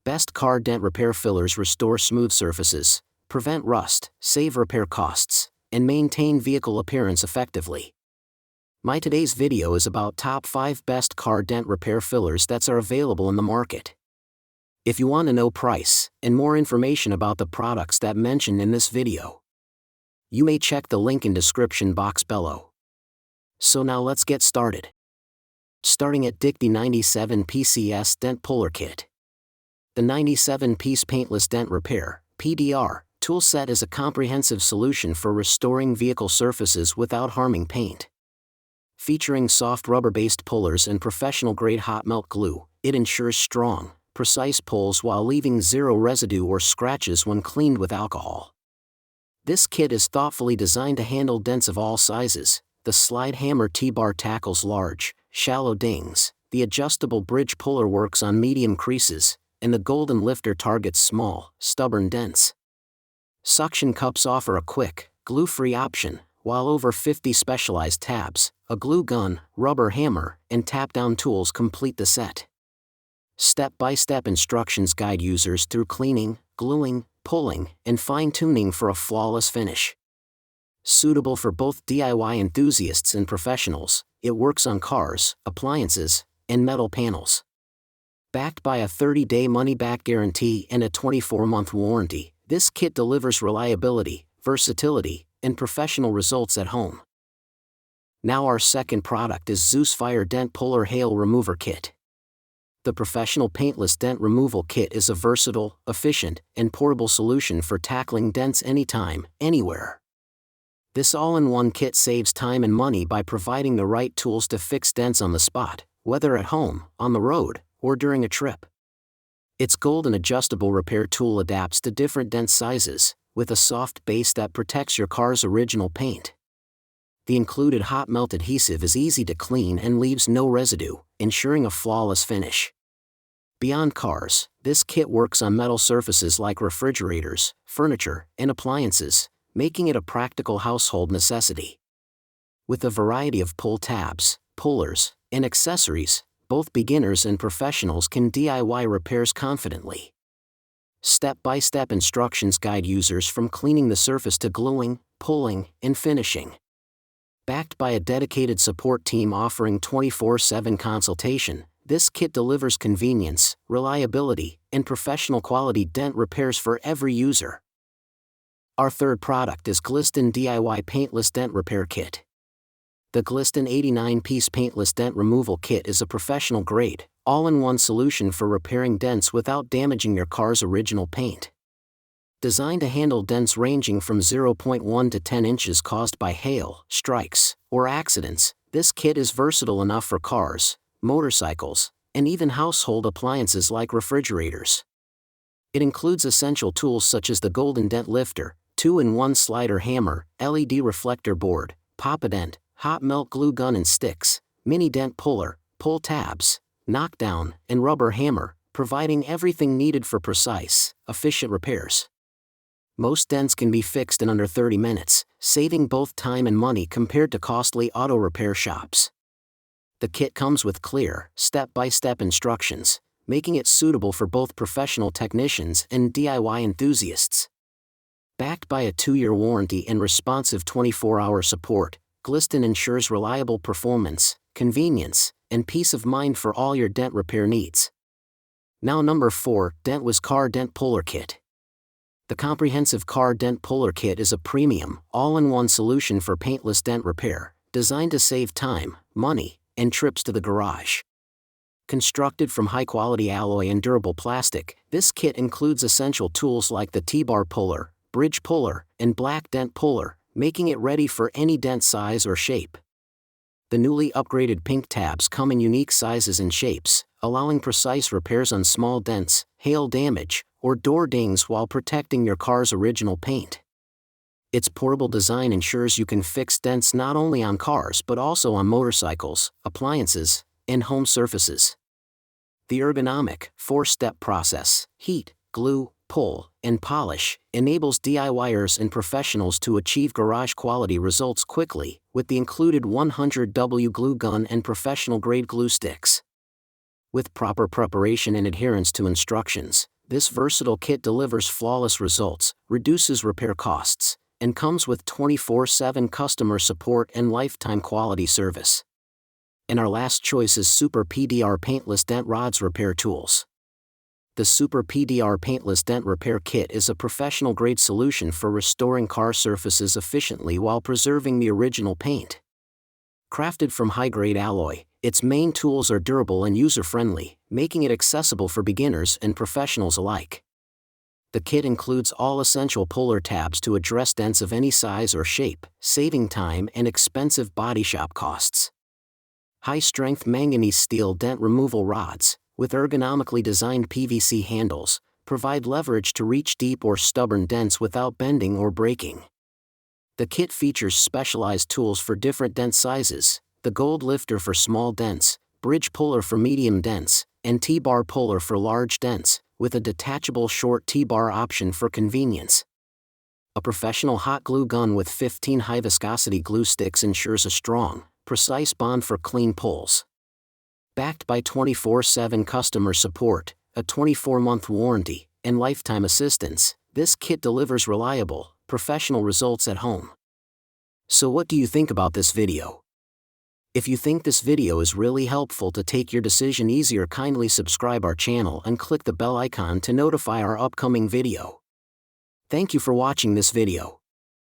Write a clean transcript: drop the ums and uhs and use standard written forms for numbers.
Best Car Dent Repair Fillers restore smooth surfaces, prevent rust, save repair costs, and maintain vehicle appearance effectively. My today's video is about top 5 best car dent repair fillers that are available in the market. If you want to know price and more information about the products that mentioned in this video, you may check the link in description box below. So now let's get started. Starting at Dicty 97 PCS Dent Puller Kit. The 97-piece Paintless Dent Repair (PDR) toolset is a comprehensive solution for restoring vehicle surfaces without harming paint. Featuring soft rubber-based pullers and professional-grade hot melt glue, it ensures strong, precise pulls while leaving zero residue or scratches when cleaned with alcohol. This kit is thoughtfully designed to handle dents of all sizes. The slide hammer T-bar tackles large, shallow dings, the adjustable bridge puller works on medium creases, and the golden lifter targets small, stubborn dents. Suction cups offer a quick, glue-free option, while over 50 specialized tabs, a glue gun, rubber hammer, and tap-down tools complete the set. Step-by-step instructions guide users through cleaning, gluing, pulling, and fine-tuning for a flawless finish. Suitable for both DIY enthusiasts and professionals, it works on cars, appliances, and metal panels. Backed by a 30-day money-back guarantee and a 24-month warranty, this kit delivers reliability, versatility, and professional results at home. Now our second product is Zeus Fire Dent Puller Hail Remover Kit. The professional paintless dent removal kit is a versatile, efficient, and portable solution for tackling dents anytime, anywhere. This all-in-one kit saves time and money by providing the right tools to fix dents on the spot, whether at home, on the road, or during a trip. Its golden adjustable repair tool adapts to different dent sizes, with a soft base that protects your car's original paint. The included hot melt adhesive is easy to clean and leaves no residue, ensuring a flawless finish. Beyond cars, this kit works on metal surfaces like refrigerators, furniture, and appliances, making it a practical household necessity. With a variety of pull tabs, pullers, and accessories, both beginners and professionals can DIY repairs confidently. Step-by-step instructions guide users from cleaning the surface to gluing, pulling, and finishing. Backed by a dedicated support team offering 24/7 consultation, this kit delivers convenience, reliability, and professional quality dent repairs for every user. Our third product is Gliston DIY Paintless Dent Repair Kit. The Gliston 89-piece Paintless Dent Removal Kit is a professional-grade, all-in-one solution for repairing dents without damaging your car's original paint. Designed to handle dents ranging from 0.1 to 10 inches caused by hail, strikes, or accidents, this kit is versatile enough for cars, motorcycles, and even household appliances like refrigerators. It includes essential tools such as the Golden Dent Lifter, 2-in-1 slider hammer, LED reflector board, Pop-A-Dent, hot melt glue gun and sticks, mini dent puller, pull tabs, knockdown, and rubber hammer, providing everything needed for precise, efficient repairs. Most dents can be fixed in under 30 minutes, saving both time and money compared to costly auto repair shops. The kit comes with clear, step-by-step instructions, making it suitable for both professional technicians and DIY enthusiasts. Backed by a 2-year warranty and responsive 24-hour support, Gliston ensures reliable performance, convenience, and peace of mind for all your dent repair needs. Now number 4, Dentwiz Car Dent Puller Kit. The comprehensive Car Dent Puller Kit is a premium, all-in-one solution for paintless dent repair, designed to save time, money, and trips to the garage. Constructed from high-quality alloy and durable plastic, this kit includes essential tools like the T-bar puller, bridge puller, and black dent puller, making it ready for any dent size or shape. The newly upgraded pink tabs come in unique sizes and shapes, allowing precise repairs on small dents, hail damage, or door dings while protecting your car's original paint. Its portable design ensures you can fix dents not only on cars but also on motorcycles, appliances, and home surfaces. The ergonomic, 4-step process, heat, glue, pull, and polish, enables DIYers and professionals to achieve garage-quality results quickly, with the included 100W glue gun and professional-grade glue sticks. With proper preparation and adherence to instructions, This versatile kit delivers flawless results, reduces repair costs, and comes with 24/7 customer support and lifetime quality service. And our last choice is Super PDR Paintless Dent Rods Repair Tools. The Super PDR Paintless Dent Repair Kit is a professional-grade solution for restoring car surfaces efficiently while preserving the original paint. Crafted from high-grade alloy, its main tools are durable and user-friendly, making it accessible for beginners and professionals alike. The kit includes all essential puller tabs to address dents of any size or shape, saving time and expensive body shop costs. High-strength manganese steel dent removal rods, with ergonomically designed PVC handles, provide leverage to reach deep or stubborn dents without bending or breaking. The kit features specialized tools for different dent sizes: the gold lifter for small dents, bridge puller for medium dents, and T-bar puller for large dents, with a detachable short T-bar option for convenience. A professional hot glue gun with 15 high-viscosity glue sticks ensures a strong, precise bond for clean pulls. Backed by 24/7 customer support, a 24-month warranty, and lifetime assistance, this kit delivers reliable, professional results at home. So what do you think about this video? If you think this video is really helpful to take your decision easier, kindly subscribe our channel and click the bell icon to notify our upcoming video. Thank you for watching this video.